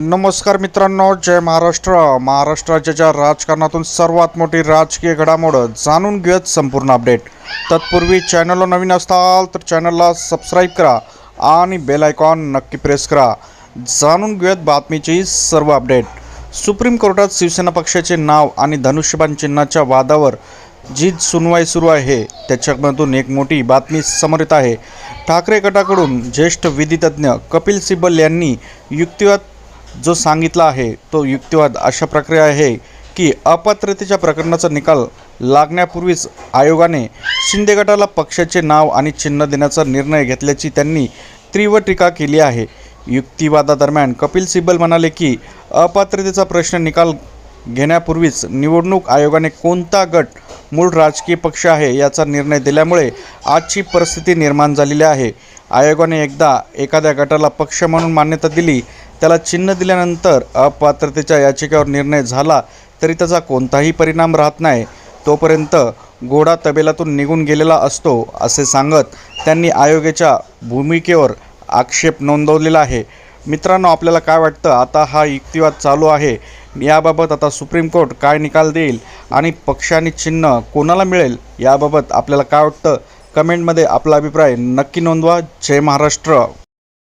नमस्कार मित्रांनो, जय महाराष्ट्र. महाराष्ट्र राज्याच्या राजकारणातून सर्वात मोठी राजकीय घडामोड जाणून घेत संपूर्ण अपडेट. तत्पूर्वी चॅनलला नवीन असाल तर चॅनलला सबस्क्राईब करा आणि बेल आयकॉन नक्की प्रेस करा. जाणून घेत बातमीची सर्व अपडेट. सुप्रीम कोर्टात शिवसेना पक्षाचे नाव आणि धनुष्यबाण चिन्हाच्या वादावर जी सुनवाई सुरू आहे त्याच्यामधून एक मोठी बातमी समोर येत आहे. ठाकरे गटाकडून ज्येष्ठ विधितज्ञ कपिल सिब्बल यांनी युक्तिवाद जो सांगितला आहे तो युक्तिवाद अशा प्रकारे आहे की अपात्रतेच्या प्रकरणाचा निकाल लागण्यापूर्वीच आयोगाने शिंदे गटाला पक्षाचे नाव आणि चिन्ह देण्याचा निर्णय घेतल्याची त्यांनी तीव्र टीका केली आहे. युक्तिवादादरम्यान कपिल सिब्बल म्हणाले की अपात्रतेचा प्रश्न निकाल घेण्यापूर्वीच निवडणूक आयोगाने कोणता गट मूळ राजकीय पक्ष आहे याचा निर्णय दिल्यामुळे आजची परिस्थिती निर्माण झालेली आहे. आयोगाने एकदा एखाद्या गटाला पक्ष म्हणून मान्यता दिली, त्याला चिन्ह दिल्यानंतर अपात्रतेच्या याचिकेवर निर्णय झाला तरी त्याचा कोणताही परिणाम राहत नाही, तोपर्यंत घोडा तबेलातून निघून गेलेला असतो असे सांगत त्यांनी आयोगाच्या भूमिकेवर आक्षेप नोंदवलेला आहे. मित्रांनो, आपल्याला काय वाटतं? आता हा युक्तिवाद चालू आहे, याबाबत आता सुप्रीम कोर्ट काय निकाल देईल आणि पक्ष आणि चिन्ह कोणाला मिळेल याबाबत आपल्याला काय वाटतं? कमेंटमध्ये आपला अभिप्राय नक्की नोंदवा. जय महाराष्ट्र.